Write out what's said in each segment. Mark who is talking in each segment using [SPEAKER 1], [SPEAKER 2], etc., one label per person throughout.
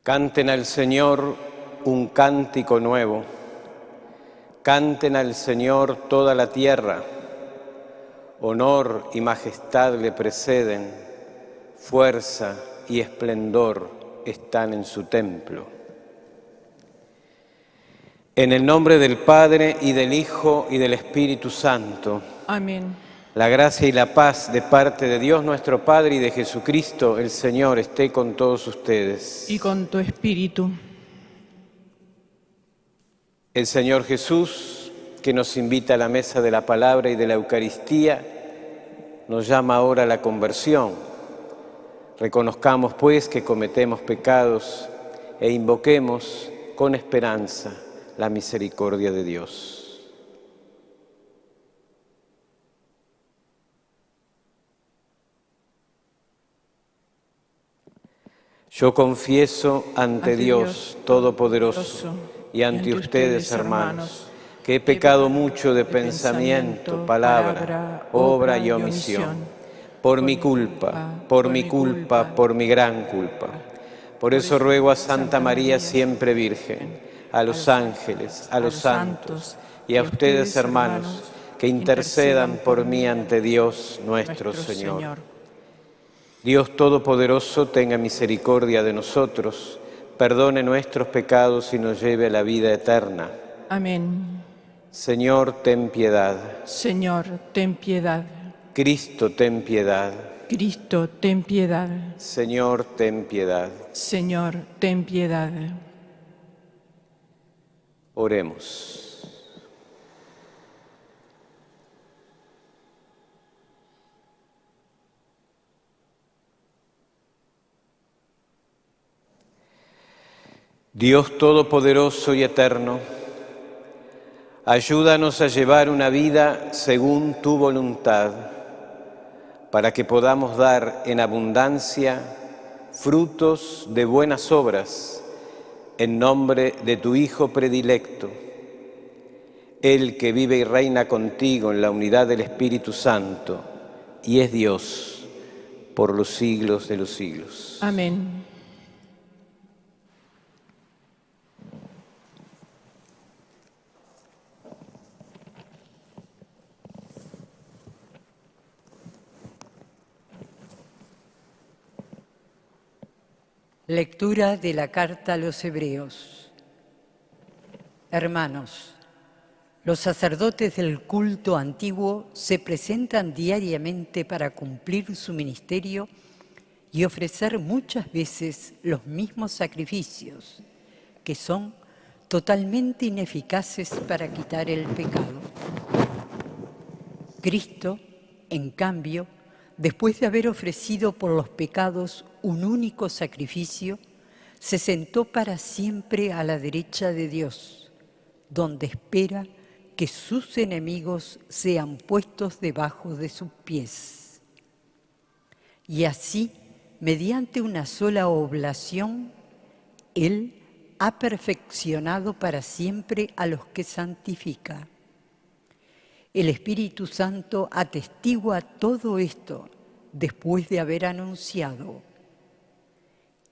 [SPEAKER 1] Canten al Señor un cántico nuevo, canten al Señor toda la tierra, honor y majestad le preceden, fuerza y esplendor están en su templo. En el nombre del Padre, y del Hijo, y del Espíritu Santo.
[SPEAKER 2] Amén.
[SPEAKER 1] La gracia y la paz de parte de Dios nuestro Padre y de Jesucristo el Señor esté con todos ustedes.
[SPEAKER 2] Y con tu espíritu.
[SPEAKER 1] El Señor Jesús, que nos invita a la mesa de la palabra y de la Eucaristía, nos llama ahora a la conversión. Reconozcamos, pues, que cometemos pecados e invoquemos con esperanza la misericordia de Dios. Yo confieso ante Dios Todopoderoso y ante ustedes, hermanos, que he pecado mucho de pensamiento, palabra, obra y omisión, por mi culpa, por mi gran culpa. Por eso ruego a Santa María siempre Virgen, a los ángeles, a los santos y a ustedes, hermanos, que intercedan por mí ante Dios nuestro Señor. Dios Todopoderoso tenga misericordia de nosotros, perdone nuestros pecados y nos lleve a la vida eterna.
[SPEAKER 2] Amén.
[SPEAKER 1] Señor, ten piedad.
[SPEAKER 2] Señor, ten piedad.
[SPEAKER 1] Cristo, ten piedad.
[SPEAKER 2] Cristo, ten piedad.
[SPEAKER 1] Señor, ten piedad.
[SPEAKER 2] Señor, ten piedad.
[SPEAKER 1] Oremos. Dios Todopoderoso y Eterno, ayúdanos a llevar una vida según tu voluntad, para que podamos dar en abundancia frutos de buenas obras, en nombre de tu Hijo predilecto, Él que vive y reina contigo en la unidad del Espíritu Santo, y es Dios por los siglos de los siglos.
[SPEAKER 2] Amén.
[SPEAKER 3] Lectura de la carta a los Hebreos. Hermanos, los sacerdotes del culto antiguo se presentan diariamente para cumplir su ministerio y ofrecer muchas veces los mismos sacrificios, que son totalmente ineficaces para quitar el pecado. Cristo, en cambio, después de haber ofrecido por los pecados un único sacrificio, se sentó para siempre a la derecha de Dios, donde espera que sus enemigos sean puestos debajo de sus pies. Y así, mediante una sola oblación, Él ha perfeccionado para siempre a los que santifica. El Espíritu Santo atestigua todo esto después de haber anunciado: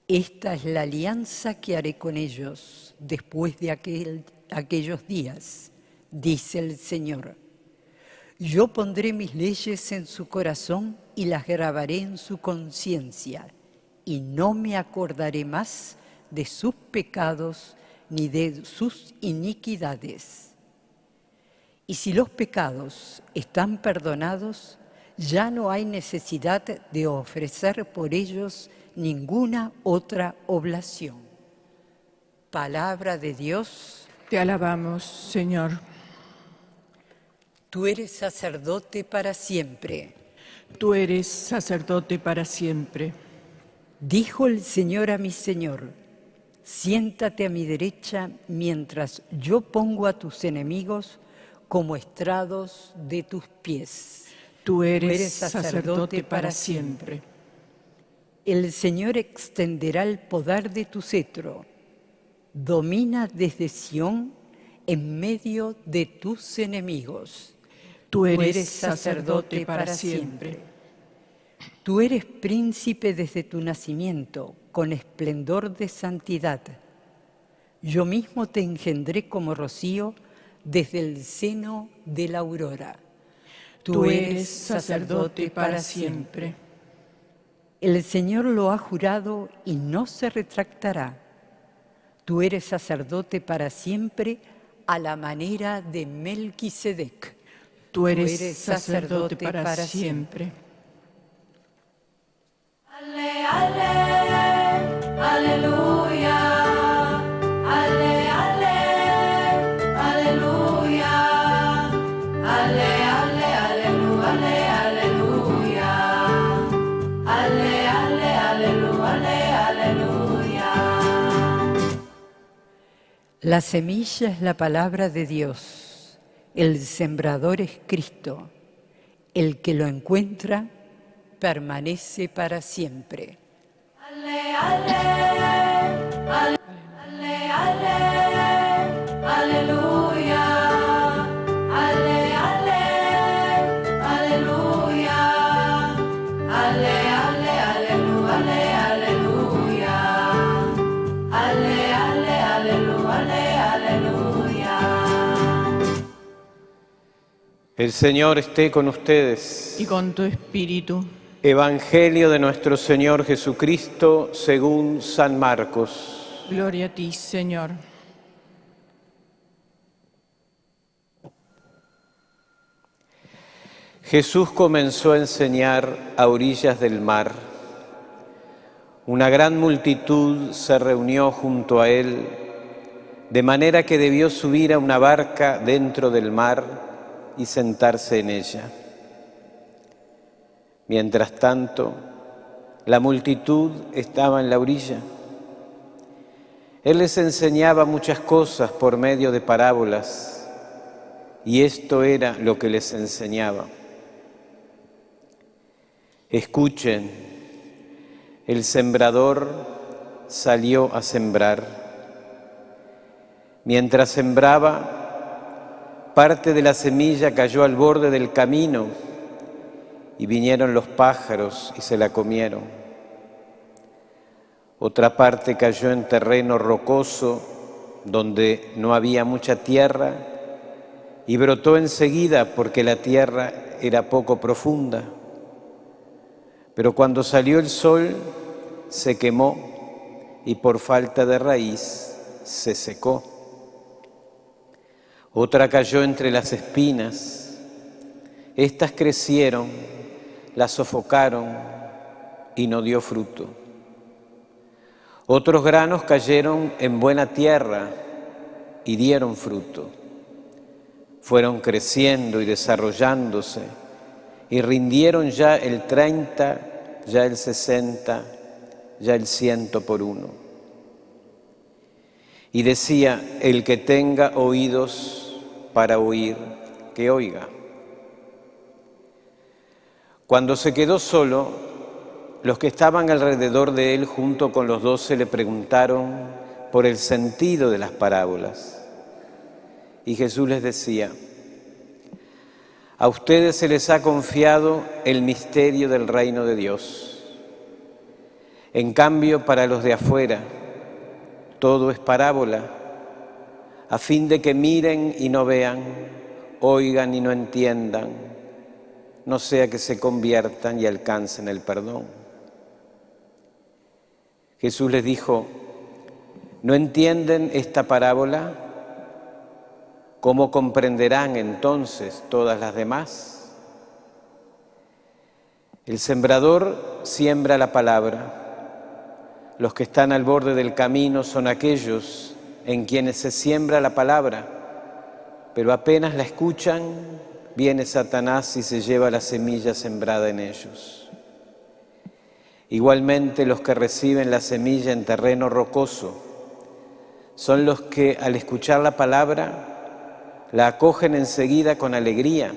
[SPEAKER 3] esta es la alianza que haré con ellos después de aquellos días, dice el Señor. Yo pondré mis leyes en su corazón y las grabaré en su conciencia, y no me acordaré más de sus pecados ni de sus iniquidades. Y si los pecados están perdonados, ya no hay necesidad de ofrecer por ellos ninguna otra oblación. Palabra de Dios.
[SPEAKER 2] Te alabamos, Señor.
[SPEAKER 3] Tú eres sacerdote para siempre.
[SPEAKER 2] Tú eres sacerdote para siempre.
[SPEAKER 3] Dijo el Señor a mi Señor: siéntate a mi derecha mientras yo pongo a tus enemigos como estrados de tus pies.
[SPEAKER 2] Tú eres sacerdote para siempre.
[SPEAKER 3] El Señor extenderá el poder de tu cetro. Domina desde Sión en medio de tus enemigos.
[SPEAKER 2] Tú eres sacerdote para siempre.
[SPEAKER 3] Tú eres príncipe desde tu nacimiento, con esplendor de santidad. Yo mismo te engendré como rocío desde el seno de la aurora.
[SPEAKER 2] Tú eres sacerdote para siempre.
[SPEAKER 3] El Señor lo ha jurado y no se retractará. Tú eres sacerdote para siempre a la manera de Melquisedec.
[SPEAKER 2] Tú eres sacerdote para siempre.
[SPEAKER 4] Ale, ale, aleluya. Ale, ale, aleluya. Ale, ale, aleluya, aleluya. Ale, ale, aleluya, aleluya.
[SPEAKER 3] La semilla es la palabra de Dios. El sembrador es Cristo. El que lo encuentra permanece para siempre.
[SPEAKER 4] Ale, ale, ale, ale, ale, aleluya. Ale, ale, aleluya. Ale, ale, aleluya, aleluya. Ale, ale, aleluya, aleluya.
[SPEAKER 1] El Señor esté con ustedes.
[SPEAKER 2] Y con tu espíritu.
[SPEAKER 1] Evangelio de nuestro Señor Jesucristo según San Marcos.
[SPEAKER 2] Gloria a ti, Señor.
[SPEAKER 1] Jesús comenzó a enseñar a orillas del mar. Una gran multitud se reunió junto a él, de manera que debió subir a una barca dentro del mar y sentarse en ella. Mientras tanto, la multitud estaba en la orilla. Él les enseñaba muchas cosas por medio de parábolas, y esto era lo que les enseñaba. Escuchen, el sembrador salió a sembrar. Mientras sembraba, parte de la semilla cayó al borde del camino, y vinieron los pájaros y se la comieron. Otra parte cayó en terreno rocoso, donde no había mucha tierra, y brotó enseguida porque la tierra era poco profunda. Pero cuando salió el sol, se quemó y por falta de raíz se secó. Otra cayó entre las espinas. Estas crecieron, la sofocaron y no dio fruto. Otros granos cayeron en buena tierra y dieron fruto. Fueron creciendo y desarrollándose y rindieron ya el 30, ya el 60, ya el 100 por uno. Y decía, el que tenga oídos para oír, que oiga. Cuando se quedó solo, los que estaban alrededor de él junto con los 12 le preguntaron por el sentido de las parábolas. Y Jesús les decía, a ustedes se les ha confiado el misterio del reino de Dios. En cambio, para los de afuera, todo es parábola, a fin de que miren y no vean, oigan y no entiendan, no sea que se conviertan y alcancen el perdón. Jesús les dijo, ¿no entienden esta parábola? ¿Cómo comprenderán entonces todas las demás? El sembrador siembra la palabra. Los que están al borde del camino son aquellos en quienes se siembra la palabra, pero apenas la escuchan, viene Satanás y se lleva la semilla sembrada en ellos. Igualmente, los que reciben la semilla en terreno rocoso son los que, al escuchar la palabra, la acogen enseguida con alegría,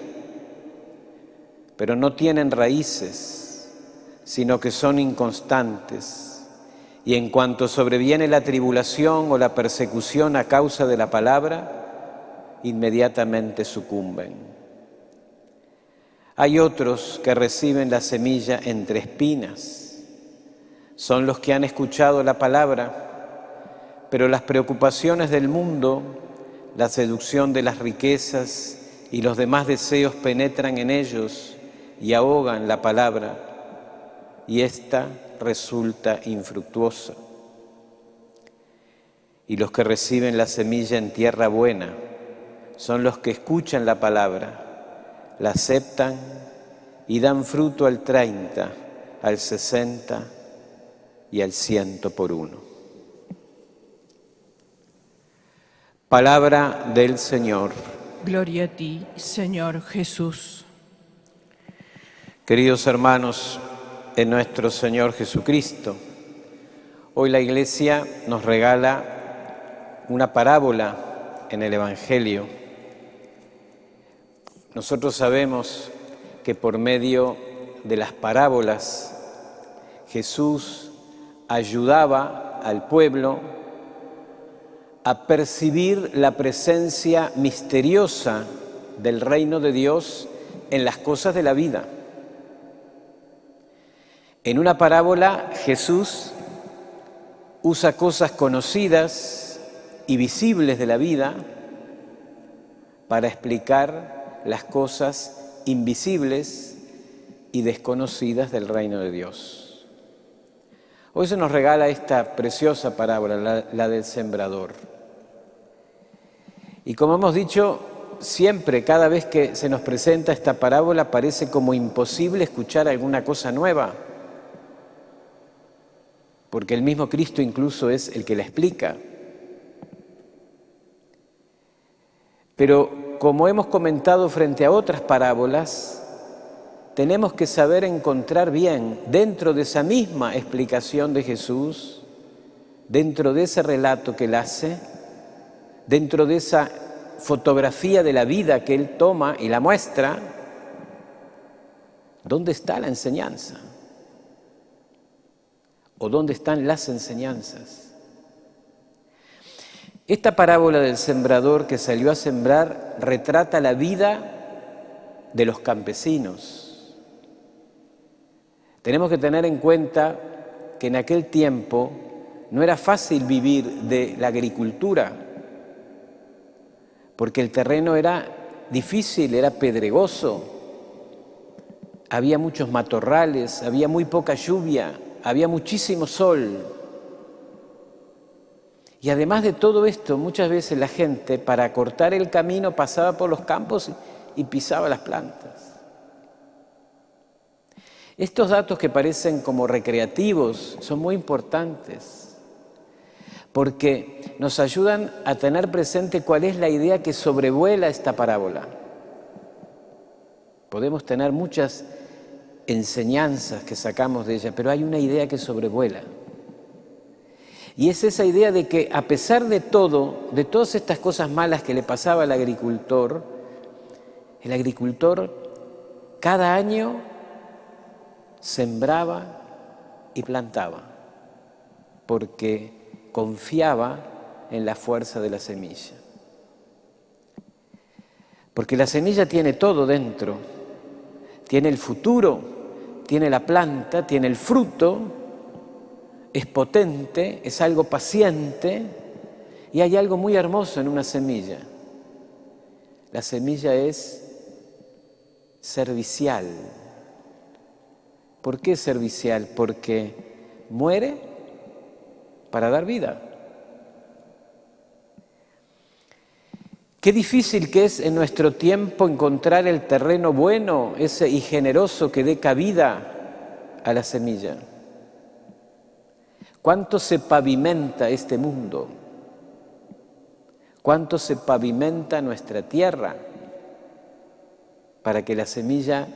[SPEAKER 1] pero no tienen raíces, sino que son inconstantes, y en cuanto sobreviene la tribulación o la persecución a causa de la palabra, inmediatamente sucumben. Hay otros que reciben la semilla entre espinas. Son los que han escuchado la palabra, pero las preocupaciones del mundo, la seducción de las riquezas y los demás deseos penetran en ellos y ahogan la palabra, y ésta resulta infructuosa. Y los que reciben la semilla en tierra buena son los que escuchan la palabra, la aceptan y dan fruto al 30, al 60 y al 100 por uno. Palabra del Señor.
[SPEAKER 2] Gloria a ti, Señor Jesús.
[SPEAKER 1] Queridos hermanos, en nuestro Señor Jesucristo, hoy la Iglesia nos regala una parábola en el Evangelio. Nosotros sabemos que por medio de las parábolas Jesús ayudaba al pueblo a percibir la presencia misteriosa del reino de Dios en las cosas de la vida. En una parábola Jesús usa cosas conocidas y visibles de la vida para explicar las cosas invisibles y desconocidas del reino de Dios. Hoy se nos regala esta preciosa parábola, la del sembrador. Y como hemos dicho, siempre, cada vez que se nos presenta esta parábola, parece como imposible escuchar alguna cosa nueva, porque el mismo Cristo incluso es el que la explica. Pero como hemos comentado frente a otras parábolas, tenemos que saber encontrar bien, dentro de esa misma explicación de Jesús, dentro de ese relato que Él hace, dentro de esa fotografía de la vida que Él toma y la muestra, ¿dónde está la enseñanza? ¿O dónde están las enseñanzas? Esta parábola del sembrador que salió a sembrar retrata la vida de los campesinos. Tenemos que tener en cuenta que en aquel tiempo no era fácil vivir de la agricultura, porque el terreno era difícil, era pedregoso, había muchos matorrales, había muy poca lluvia, había muchísimo sol. Y además de todo esto, muchas veces la gente, para cortar el camino, pasaba por los campos y pisaba las plantas. Estos datos que parecen como recreativos son muy importantes, porque nos ayudan a tener presente cuál es la idea que sobrevuela esta parábola. Podemos tener muchas enseñanzas que sacamos de ella, pero hay una idea que sobrevuela. Y es esa idea de que a pesar de todo, de todas estas cosas malas que le pasaba al agricultor, el agricultor cada año sembraba y plantaba, porque confiaba en la fuerza de la semilla. Porque la semilla tiene todo dentro, tiene el futuro, tiene la planta, tiene el fruto, es potente, es algo paciente, y hay algo muy hermoso en una semilla. La semilla es servicial. ¿Por qué servicial? Porque muere para dar vida. Qué difícil que es en nuestro tiempo encontrar el terreno bueno, ese y generoso que dé cabida a la semilla. ¿Cuánto se pavimenta este mundo? ¿Cuánto se pavimenta nuestra tierra para que la semilla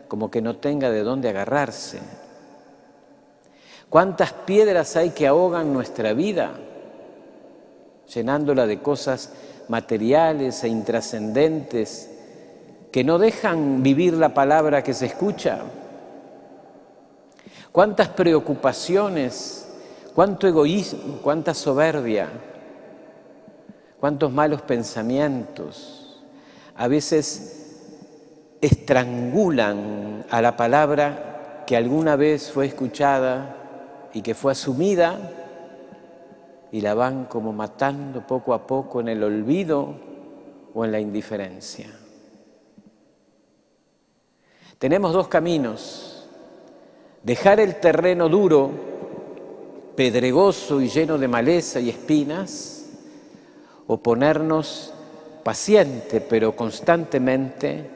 [SPEAKER 1] como que no tenga de dónde agarrarse? ¿Cuántas piedras hay que ahogan nuestra vida, llenándola de cosas materiales e intrascendentes que no dejan vivir la palabra que se escucha? ¿Cuántas preocupaciones, cuánto egoísmo, cuánta soberbia, cuántos malos pensamientos? A veces estrangulan a la palabra que alguna vez fue escuchada y que fue asumida y la van como matando poco a poco en el olvido o en la indiferencia. Tenemos dos caminos: dejar el terreno duro, pedregoso y lleno de maleza y espinas, o ponernos paciente pero constantemente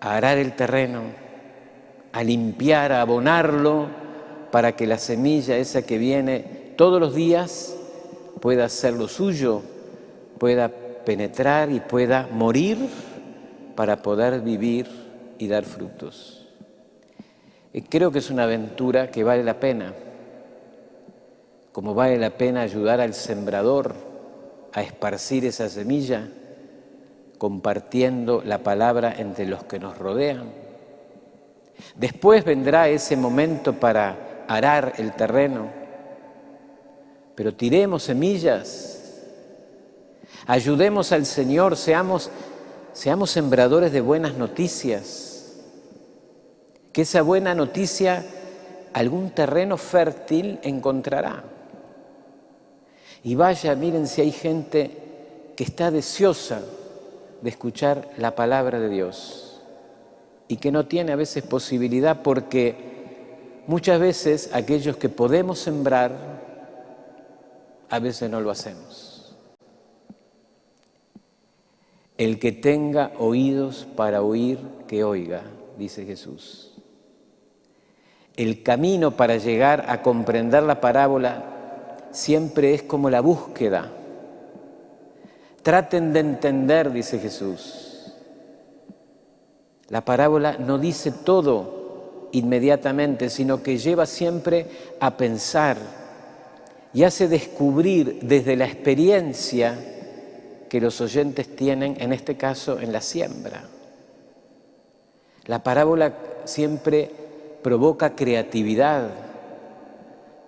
[SPEAKER 1] a arar el terreno, a limpiar, a abonarlo, para que la semilla esa que viene todos los días pueda hacer lo suyo, pueda penetrar y pueda morir para poder vivir y dar frutos. Y creo que es una aventura que vale la pena, como vale la pena ayudar al sembrador a esparcir esa semilla, compartiendo la palabra entre los que nos rodean. Después vendrá ese momento para arar el terreno, pero tiremos semillas, ayudemos al Señor, seamos sembradores de buenas noticias, que esa buena noticia algún terreno fértil encontrará. Y vaya, miren si hay gente que está deseosa de escuchar la palabra de Dios y que no tiene a veces posibilidad, porque muchas veces aquellos que podemos sembrar, a veces no lo hacemos. El que tenga oídos para oír, que oiga, dice Jesús. El camino para llegar a comprender la parábola siempre es como la búsqueda. Traten de entender, dice Jesús. La parábola no dice todo inmediatamente, sino que lleva siempre a pensar y hace descubrir desde la experiencia que los oyentes tienen, en este caso en la siembra. La parábola siempre provoca creatividad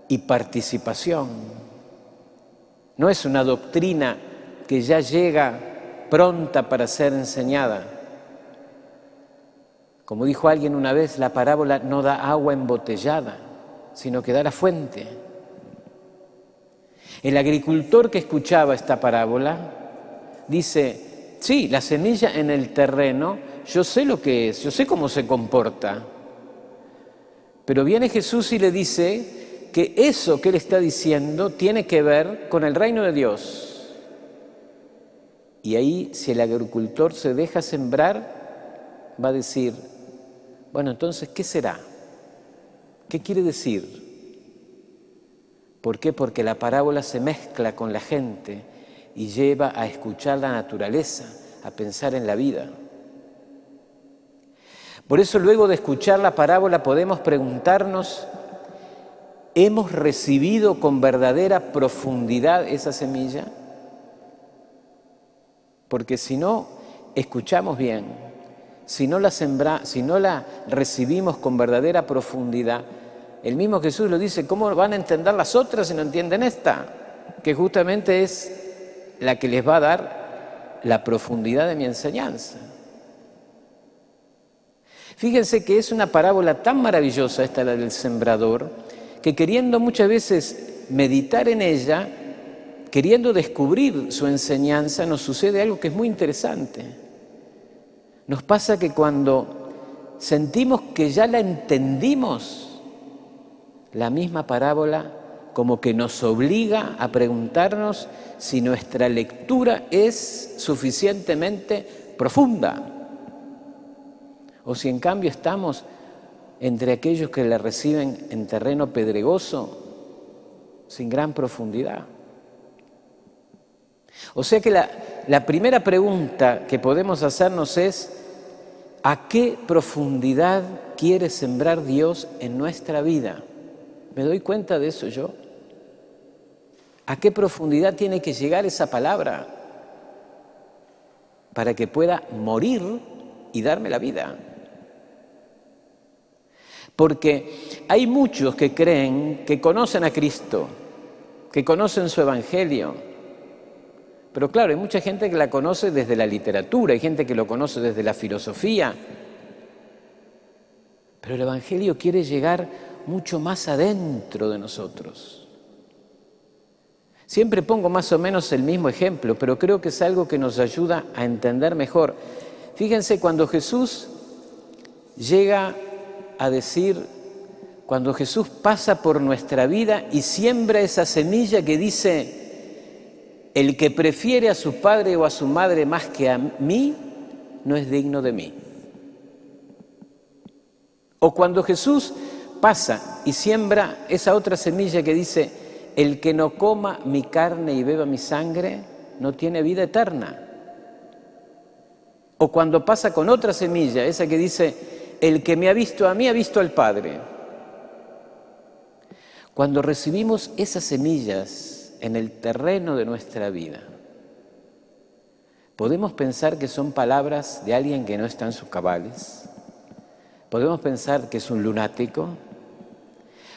[SPEAKER 1] y participación. No es una doctrina que ya llega pronta para ser enseñada. Como dijo alguien una vez, la parábola no da agua embotellada, sino que da la fuente. El agricultor que escuchaba esta parábola dice: sí, la semilla en el terreno, yo sé lo que es, yo sé cómo se comporta. Pero viene Jesús y le dice que eso que él está diciendo tiene que ver con el reino de Dios. Y ahí, si el agricultor se deja sembrar, va a decir: bueno, entonces, ¿qué será? ¿Qué quiere decir? ¿Por qué? Porque la parábola se mezcla con la gente y lleva a escuchar la naturaleza, a pensar en la vida. Por eso, luego de escuchar la parábola, podemos preguntarnos: ¿hemos recibido con verdadera profundidad esa semilla? Porque si no escuchamos bien, si no la recibimos con verdadera profundidad, el mismo Jesús lo dice: ¿cómo van a entender las otras si no entienden esta? Que justamente es la que les va a dar la profundidad de mi enseñanza. Fíjense que es una parábola tan maravillosa esta, la del sembrador, que queriendo muchas veces meditar en ella, queriendo descubrir su enseñanza, nos sucede algo que es muy interesante. Nos pasa que cuando sentimos que ya la entendimos, la misma parábola como que nos obliga a preguntarnos si nuestra lectura es suficientemente profunda, o si en cambio estamos entre aquellos que la reciben en terreno pedregoso, sin gran profundidad. O sea que la primera pregunta que podemos hacernos es: ¿a qué profundidad quiere sembrar Dios en nuestra vida? ¿Me doy cuenta de eso yo? ¿A qué profundidad tiene que llegar esa palabra para que pueda morir y darme la vida? Porque hay muchos que creen que conocen a Cristo, que conocen su Evangelio, Pero claro, hay mucha gente que la conoce desde la literatura, hay gente que lo conoce desde la filosofía. Pero el Evangelio quiere llegar mucho más adentro de nosotros. Siempre pongo más o menos el mismo ejemplo, pero creo que es algo que nos ayuda a entender mejor. Fíjense, cuando Jesús llega a decir, cuando Jesús pasa por nuestra vida y siembra esa semilla que dice, el que prefiere a su padre o a su madre más que a mí, no es digno de mí. O cuando Jesús pasa y siembra esa otra semilla que dice, el que no coma mi carne y beba mi sangre, no tiene vida eterna. O cuando pasa con otra semilla, esa que dice, el que me ha visto a mí, ha visto al Padre. Cuando recibimos esas semillas en el terreno de nuestra vida, podemos pensar que son palabras de alguien que no está en sus cabales. Podemos pensar que es un lunático.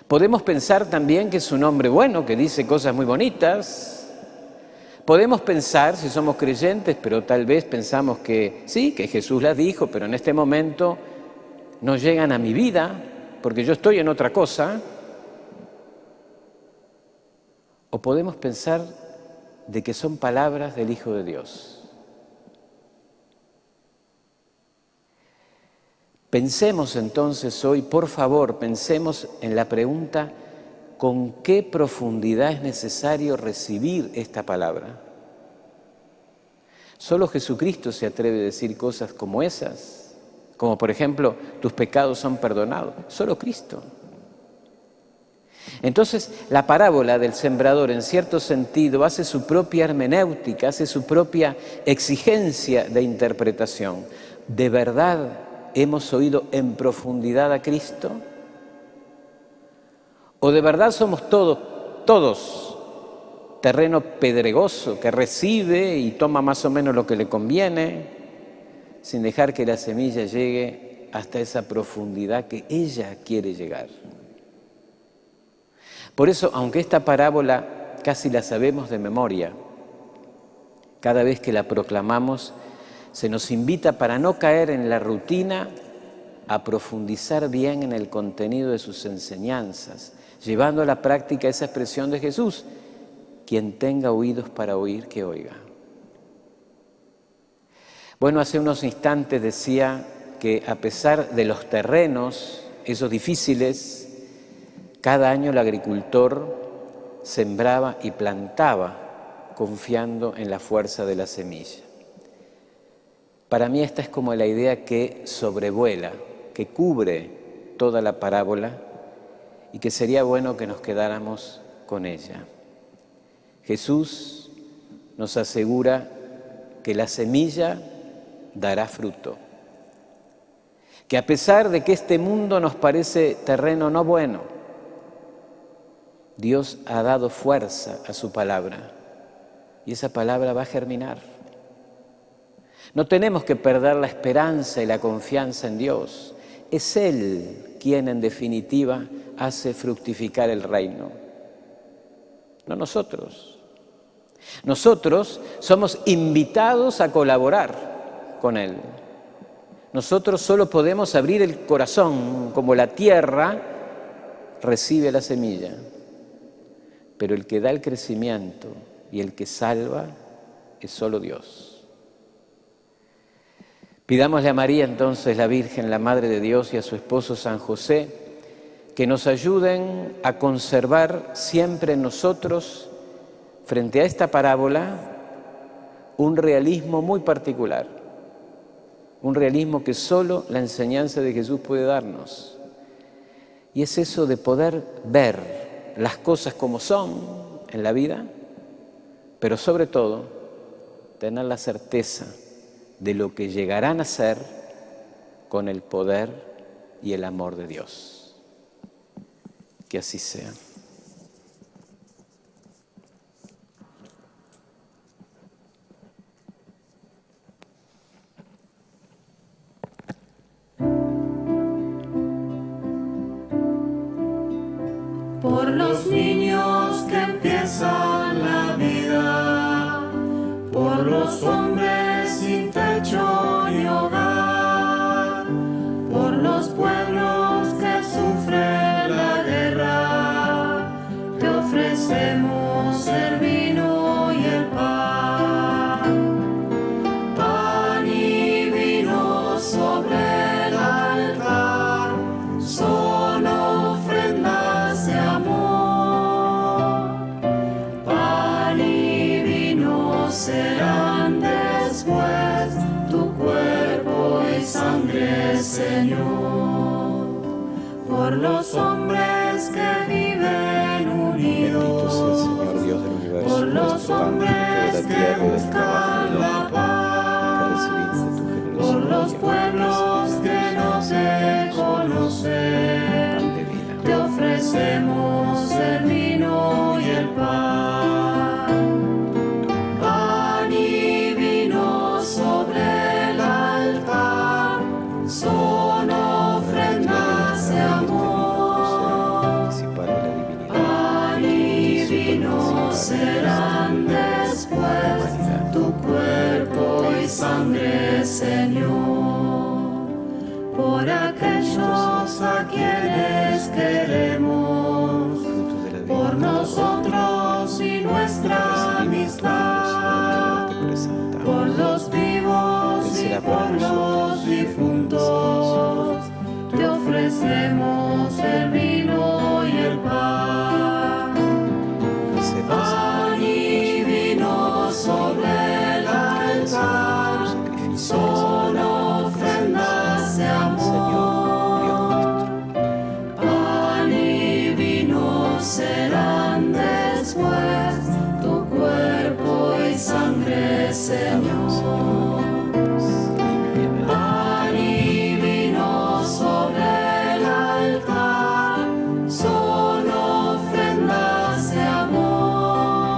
[SPEAKER 1] Podemos pensar también que es un hombre bueno, que dice cosas muy bonitas. Podemos pensar, si somos creyentes, pero tal vez pensamos que sí, que Jesús las dijo, pero en este momento no llegan a mi vida, porque yo estoy en otra cosa. O podemos pensar de que son palabras del Hijo de Dios. Pensemos entonces hoy, por favor, pensemos en la pregunta, ¿con qué profundidad es necesario recibir esta palabra? Solo Jesucristo se atreve a decir cosas como esas, como por ejemplo, tus pecados son perdonados. Solo Cristo. Entonces, la parábola del sembrador, en cierto sentido, hace su propia hermenéutica, hace su propia exigencia de interpretación. ¿De verdad hemos oído en profundidad a Cristo? ¿O de verdad somos todos terreno pedregoso que recibe y toma más o menos lo que le conviene, sin dejar que la semilla llegue hasta esa profundidad que ella quiere llegar? Por eso, aunque esta parábola casi la sabemos de memoria, cada vez que la proclamamos, se nos invita, para no caer en la rutina, a profundizar bien en el contenido de sus enseñanzas, llevando a la práctica esa expresión de Jesús, quien tenga oídos para oír, que oiga. Bueno, hace unos instantes decía que a pesar de los terrenos, esos difíciles, cada año el agricultor sembraba y plantaba confiando en la fuerza de la semilla. Para mí esta es como la idea que sobrevuela, que cubre toda la parábola y que sería bueno que nos quedáramos con ella. Jesús nos asegura que la semilla dará fruto, que a pesar de que este mundo nos parece terreno no bueno, Dios ha dado fuerza a su palabra y esa palabra va a germinar. No tenemos que perder la esperanza y la confianza en Dios. Es Él quien en definitiva hace fructificar el reino, no nosotros. Nosotros somos invitados a colaborar con Él. Nosotros solo podemos abrir el corazón como la tierra recibe la semilla. Pero el que da el crecimiento y el que salva es solo Dios. Pidámosle a María entonces, la Virgen, la Madre de Dios, y a su esposo San José, que nos ayuden a conservar siempre en nosotros, frente a esta parábola, un realismo muy particular, un realismo que solo la enseñanza de Jesús puede darnos. Y es eso de poder ver las cosas como son en la vida, pero sobre todo tener la certeza de lo que llegarán a ser con el poder y el amor de Dios. Que así sea.
[SPEAKER 4] Por los niños que empiezan la vida, los hombres sin techo ni hogar, por los pueblos que sufren la guerra, te ofrecemos el vino y el pan, pan y vino sobre el altar, son ofrendas de amor, pan y vino serán después tu cuerpo y sangre, Señor, por los hombres que viven unidos,
[SPEAKER 1] Bendito sea el Señor Dios del universo,
[SPEAKER 4] por los hombres que buscan la paz, por los pueblos que no te conocen, te ofrecemos el vino y el pan, pan y vino sobre el altar, son ofrendas de amor, pan y vino serán después tu cuerpo y sangre, Señor, por aquellos a quienes queremos, por nosotros y nuestra amistad, por los vivos y por los difuntos, te ofrecemos el vino y el pan, pan y vino sobre el altar, son ofrendas de amor, pan y vino serán después tu cuerpo y sangre, Señor, pan y vino sobre el altar, son ofrendas de amor,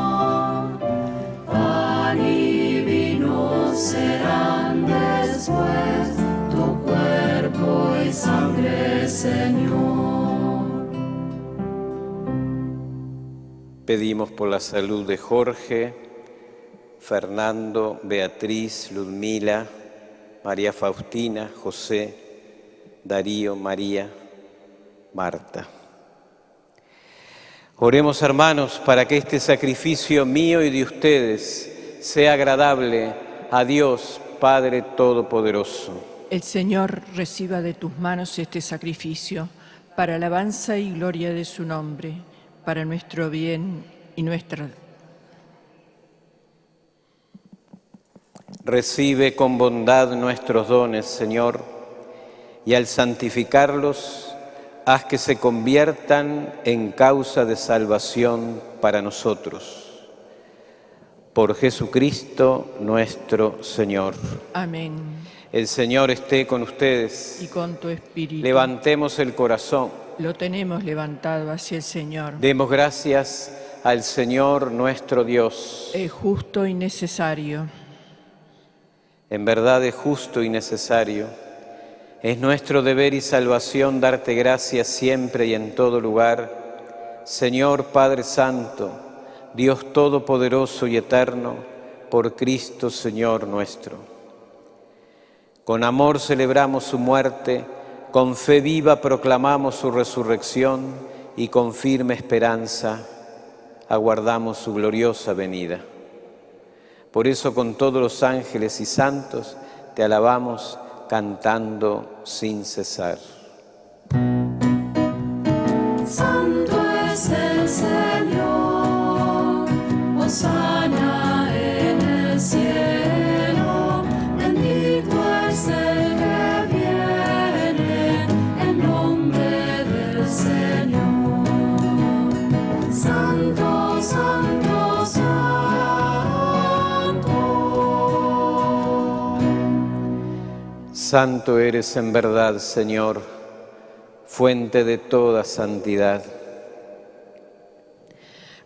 [SPEAKER 4] pan y vino serán después tu cuerpo y sangre, Señor.
[SPEAKER 1] Pedimos por la salud de Jorge, Fernando, Beatriz, Ludmila, María Faustina, José, Darío, María, Marta. Oremos, hermanos, para que este sacrificio mío y de ustedes sea agradable a Dios, Padre Todopoderoso.
[SPEAKER 2] El Señor reciba de tus manos este sacrificio, para alabanza y gloria de su nombre, para nuestro bien y nuestra...
[SPEAKER 1] Recibe con bondad nuestros dones, Señor, y al santificarlos, haz que se conviertan en causa de salvación para nosotros. Por Jesucristo nuestro Señor.
[SPEAKER 2] Amén.
[SPEAKER 1] El Señor esté con ustedes.
[SPEAKER 2] Y con tu espíritu.
[SPEAKER 1] Levantemos el corazón.
[SPEAKER 2] Lo tenemos levantado hacia el Señor.
[SPEAKER 1] Demos gracias al Señor nuestro Dios.
[SPEAKER 2] Es justo y necesario.
[SPEAKER 1] En verdad es justo y necesario. Es nuestro deber y salvación darte gracias siempre y en todo lugar, Señor Padre Santo, Dios Todopoderoso y Eterno, por Cristo Señor nuestro. Con amor celebramos su muerte, con fe viva proclamamos su resurrección y con firme esperanza aguardamos su gloriosa venida. Por eso con todos los ángeles y santos te alabamos cantando sin cesar.
[SPEAKER 4] Santo es el Señor, hosana en el cielo, bendito es el que viene en nombre del Señor. Santo, santo, santo.
[SPEAKER 1] Santo eres en verdad, Señor, fuente de toda santidad.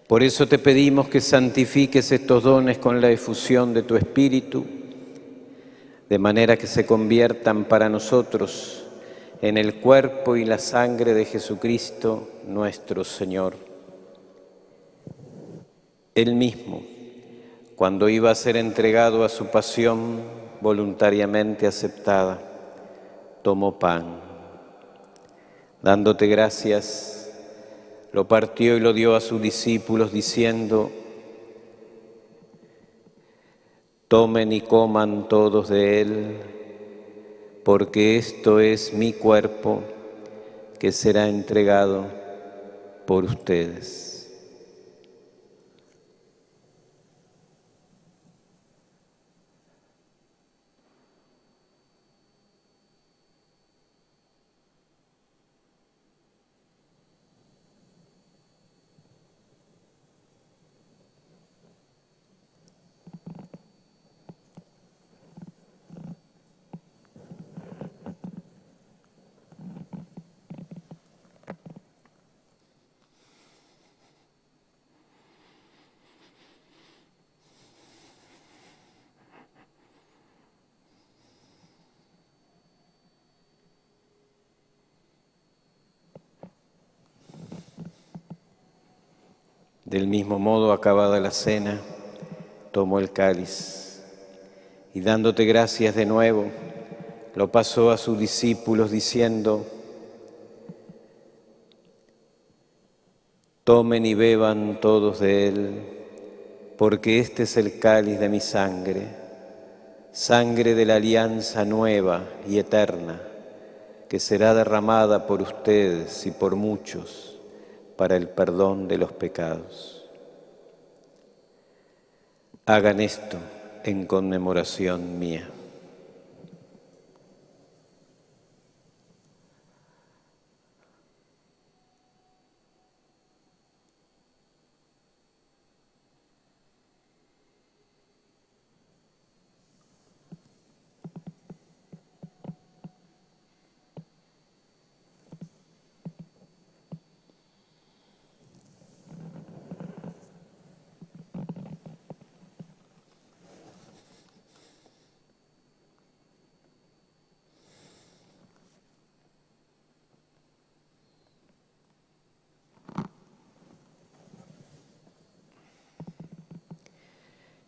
[SPEAKER 1] Por eso te pedimos que santifiques estos dones con la efusión de tu Espíritu, de manera que se conviertan para nosotros en el cuerpo y la sangre de Jesucristo nuestro Señor. Él mismo, cuando iba a ser entregado a su pasión voluntariamente aceptada, tomó pan. Dándote gracias, lo partió y lo dio a sus discípulos, diciendo: tomen y coman todos de él, porque esto es mi cuerpo, que será entregado por ustedes. Del mismo modo, acabada la cena, tomó el cáliz y dándote gracias de nuevo, lo pasó a sus discípulos diciendo: tomen y beban todos de él, porque este es el cáliz de mi sangre, sangre de la alianza nueva y eterna, que será derramada por ustedes y por muchos para el perdón de los pecados. Hagan esto en conmemoración mía.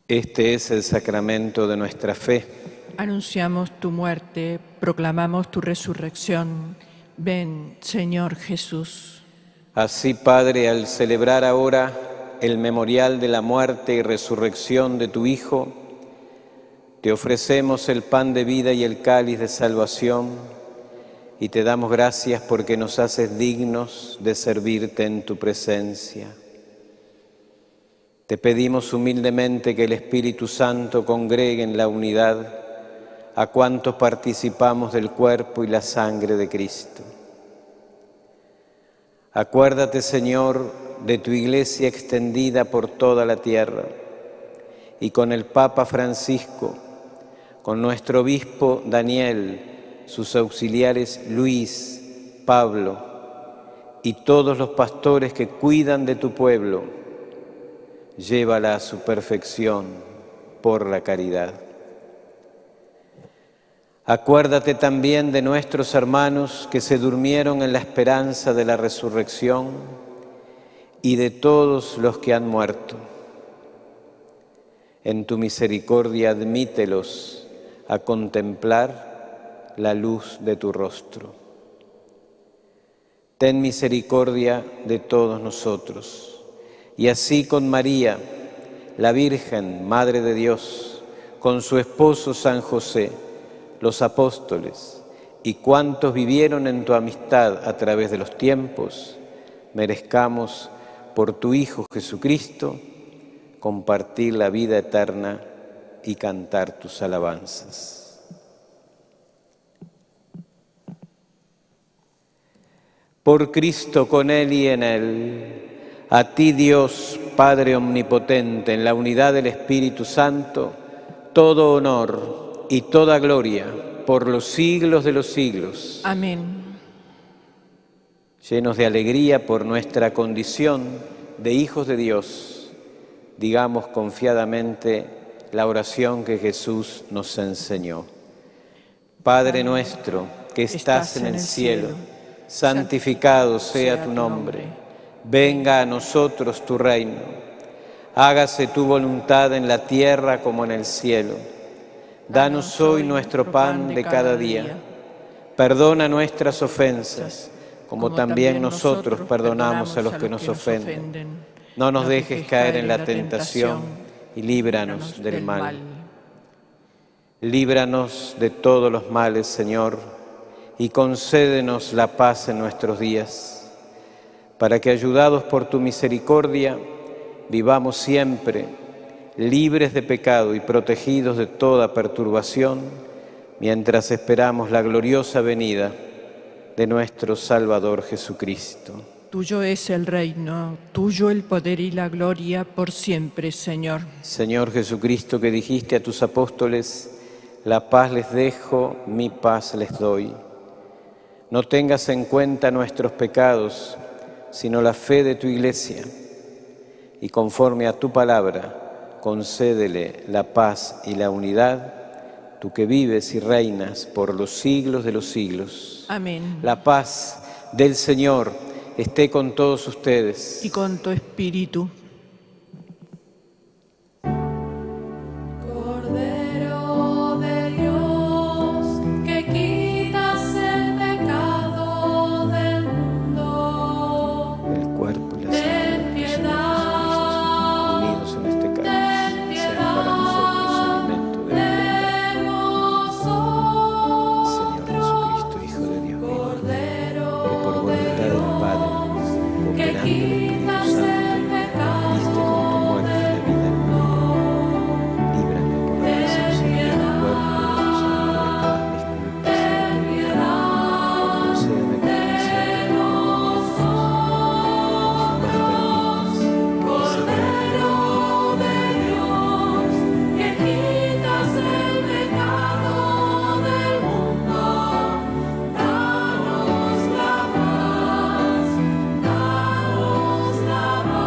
[SPEAKER 1] Este es el sacramento de nuestra fe.
[SPEAKER 2] Anunciamos tu muerte, proclamamos tu resurrección. Ven, Señor Jesús.
[SPEAKER 1] Así, Padre, al celebrar ahora el memorial de la muerte y resurrección de tu Hijo, te ofrecemos el pan de vida y el cáliz de salvación, y te damos gracias porque nos haces dignos de servirte en tu presencia. Te pedimos humildemente que el Espíritu Santo congregue en la unidad a cuantos participamos del cuerpo y la sangre de Cristo. Acuérdate, Señor, de tu Iglesia extendida por toda la tierra, y con el Papa Francisco, con nuestro obispo Daniel, sus auxiliares Luis, Pablo y todos los pastores que cuidan de tu pueblo. Llévala a su perfección por la caridad. Acuérdate también de nuestros hermanos que se durmieron en la esperanza de la resurrección y de todos los que han muerto. En tu misericordia admítelos a contemplar la luz de tu rostro. Ten misericordia de todos nosotros. Y así con María, la Virgen, Madre de Dios, con su esposo San José, los apóstoles y cuantos vivieron en tu amistad a través de los tiempos, merezcamos por tu Hijo Jesucristo compartir la vida eterna y cantar tus alabanzas. Por Cristo, con Él y en Él, a ti, Dios, Padre omnipotente, en la unidad del Espíritu Santo, todo honor y toda gloria por los siglos de los siglos.
[SPEAKER 2] Amén.
[SPEAKER 1] Llenos de alegría por nuestra condición de hijos de Dios, digamos confiadamente la oración que Jesús nos enseñó. Padre nuestro, que estás en el cielo, santificado sea tu nombre. Venga a nosotros tu reino. Hágase tu voluntad en la tierra como en el cielo. Danos hoy nuestro pan de cada día. Perdona nuestras ofensas, como también nosotros perdonamos a los que nos ofenden. No nos dejes caer en la tentación y líbranos del mal. Líbranos de todos los males, Señor, y concédenos la paz en nuestros días, para que, ayudados por tu misericordia, vivamos siempre libres de pecado y protegidos de toda perturbación, mientras esperamos la gloriosa venida de nuestro Salvador Jesucristo.
[SPEAKER 2] Tuyo es el reino, tuyo el poder y la gloria por siempre, Señor.
[SPEAKER 1] Señor Jesucristo, que dijiste a tus apóstoles: la paz les dejo, mi paz les doy. No tengas en cuenta nuestros pecados, sino la fe de tu Iglesia, y conforme a tu palabra, concédele la paz y la unidad, tú que vives y reinas por los siglos de los siglos.
[SPEAKER 2] Amén.
[SPEAKER 1] La paz del Señor esté con todos ustedes.
[SPEAKER 2] Y con tu espíritu.
[SPEAKER 4] Cordero de Dios, que quitas el pecado del mundo,
[SPEAKER 1] El cuerpo y la sangre
[SPEAKER 4] ten
[SPEAKER 1] de Jesús
[SPEAKER 4] piedad,
[SPEAKER 1] unidos en este cáliz,
[SPEAKER 4] ten
[SPEAKER 1] sean para nosotros alimento de vida.
[SPEAKER 4] de nosotros.
[SPEAKER 1] Señor Jesucristo, Hijo de Dios vivo,
[SPEAKER 4] Cordero
[SPEAKER 1] que por voluntad del Padre,
[SPEAKER 4] que
[SPEAKER 1] cooperando con el
[SPEAKER 4] quitas
[SPEAKER 1] Espíritu
[SPEAKER 4] el
[SPEAKER 1] Santo,
[SPEAKER 4] pecado
[SPEAKER 1] diste con tu muerte la vida en mí. Líbrame por la recepción de tu cuerpo y de tu sangre de todas mis culpas. Concédeme que te sea
[SPEAKER 4] Cordero de Dios, que quitas el pecado del mundo, danos la paz, danos la paz.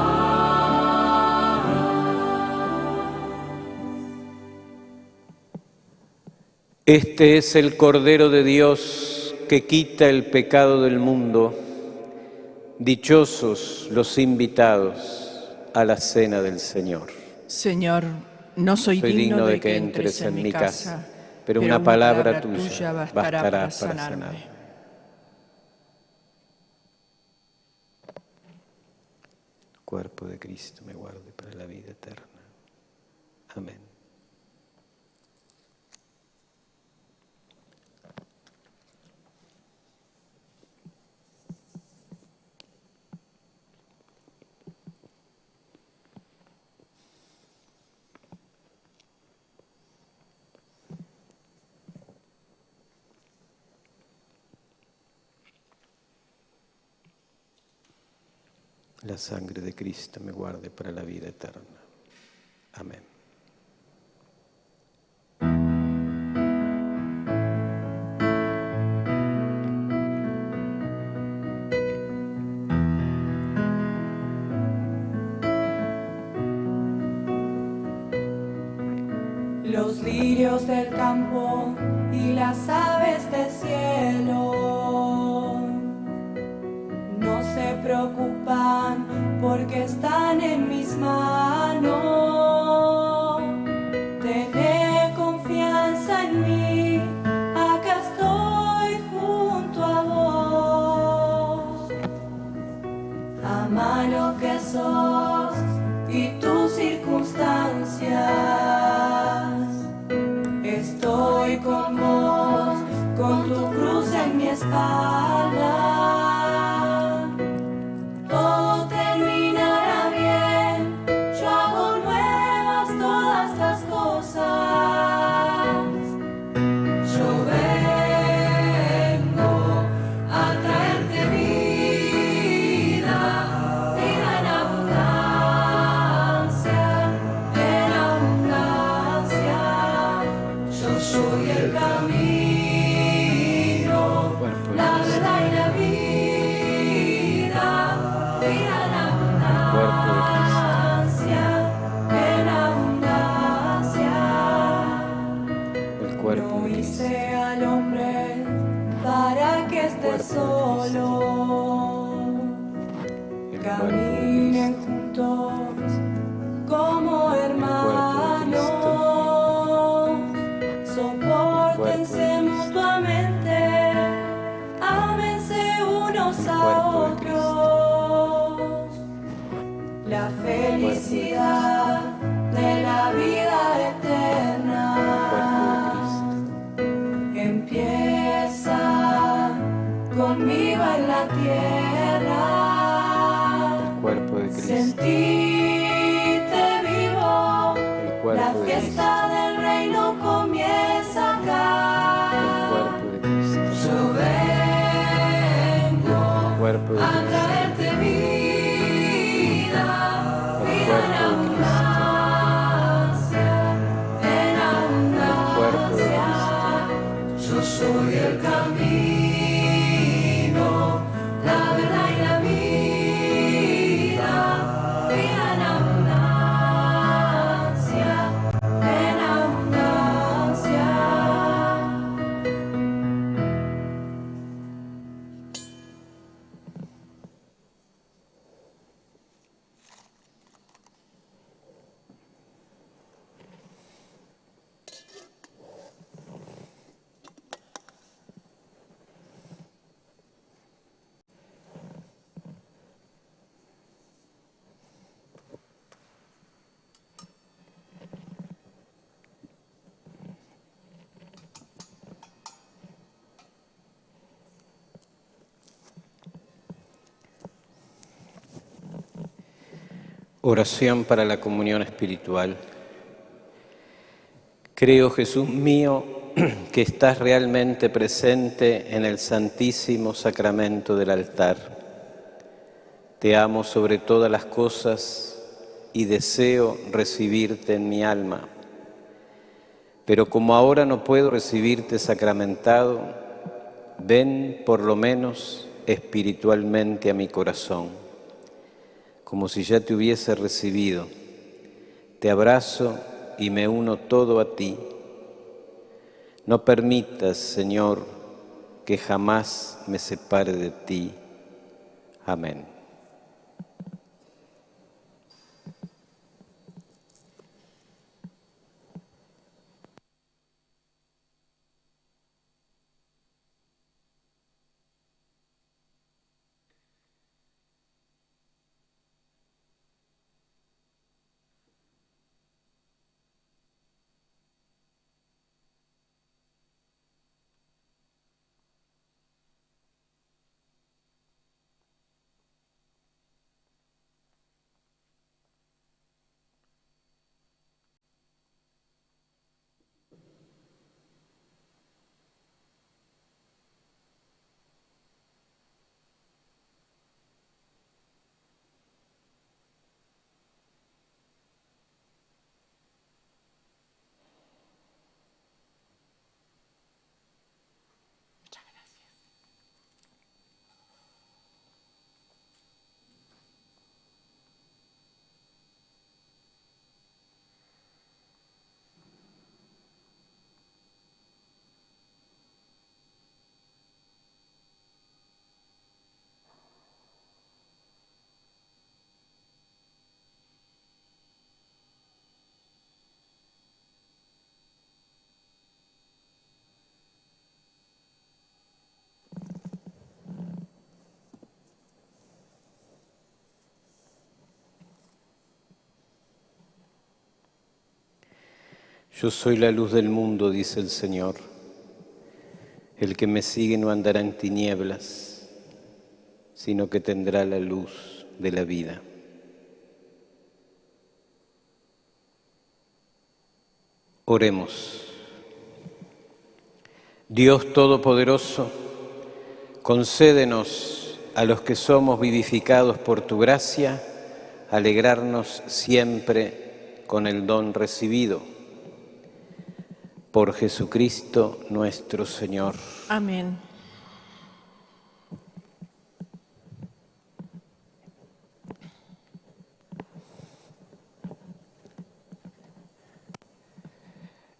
[SPEAKER 1] Este es el Cordero de Dios que quita el pecado del mundo. Dichosos los invitados a la cena del Señor.
[SPEAKER 2] Señor, no soy digno de que entres en mi casa,
[SPEAKER 1] pero una palabra tuya bastará para sanarme. Cuerpo de Cristo me guarde para la vida eterna. Amén. La sangre de Cristo me guarde para la vida eterna. Amén.
[SPEAKER 4] Los lirios del campo y las aves del cielo no se preocupan porque están en mis manos. Tené confianza en mí, acá estoy junto a vos. Ama lo que sos y tus circunstancias. Estoy con vos, con tu cruz en mi espalda. Todo terminará bien, yo hago nuevas todas las cosas. Yo vengo a traerte vida, vida en abundancia, en abundancia. Yo soy el camino, la verdad y la vida, vida en abundancia, en abundancia.
[SPEAKER 1] El cuerpo
[SPEAKER 4] No
[SPEAKER 1] de Cristo.
[SPEAKER 4] hice al hombre para que esté solo.
[SPEAKER 1] El cuerpo de
[SPEAKER 4] Caminen juntos con la felicidad de la vida eterna. Empieza conmigo en la tierra.
[SPEAKER 1] El cuerpo de Cristo.
[SPEAKER 4] Sentirte vivo.
[SPEAKER 1] El cuerpo
[SPEAKER 4] La
[SPEAKER 1] de
[SPEAKER 4] fiesta
[SPEAKER 1] Cristo.
[SPEAKER 4] del reino comienza acá.
[SPEAKER 1] El cuerpo de Cristo.
[SPEAKER 4] Yo vengo
[SPEAKER 1] El cuerpo de
[SPEAKER 4] a
[SPEAKER 1] Cristo.
[SPEAKER 4] traerte vida, vida en abundancia, en abundancia. Yo soy el camino, la verdad y la vida, vida en abundancia, en abundancia.
[SPEAKER 1] Oración para la comunión espiritual. Creo, Jesús mío, que estás realmente presente en el Santísimo Sacramento del altar. Te amo sobre todas las cosas y deseo recibirte en mi alma. Pero como ahora no puedo recibirte sacramentado, ven por lo menos espiritualmente a mi corazón, como si ya te hubiese recibido. Te abrazo y me uno todo a ti. No permitas, Señor, que jamás me separe de ti. Amén. Yo soy la luz del mundo, dice el Señor. El que me sigue no andará en tinieblas, sino que tendrá la luz de la vida. Oremos. Dios Todopoderoso, concédenos a los que somos vivificados por tu gracia, alegrarnos siempre con el don recibido. Por Jesucristo nuestro Señor.
[SPEAKER 2] Amén.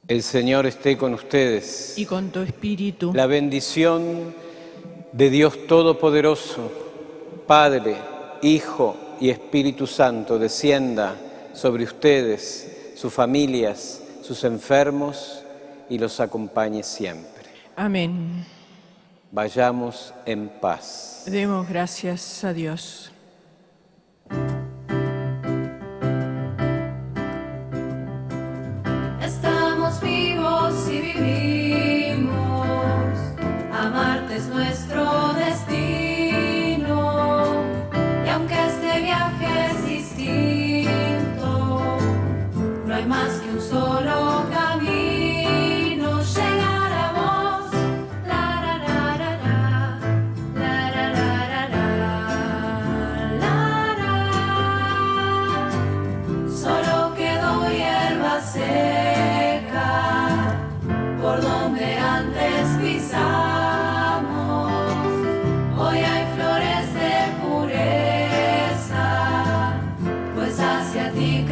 [SPEAKER 1] El Señor esté con ustedes.
[SPEAKER 2] Y con tu espíritu.
[SPEAKER 1] La bendición de Dios Todopoderoso, Padre, Hijo y Espíritu Santo, descienda sobre ustedes, sus familias, sus enfermos, y los acompañe siempre.
[SPEAKER 2] Amén.
[SPEAKER 1] Vayamos en paz.
[SPEAKER 2] Demos gracias a Dios.
[SPEAKER 4] y vivimos. Amarte es nuestro destino, y aunque este viaje es distinto, no hay más que un solo camino, llegar a vos. La la la la la, la la la la la, solo quedó hierba seca por donde antes pisamos. Hoy hay flores de pureza, pues hacia ti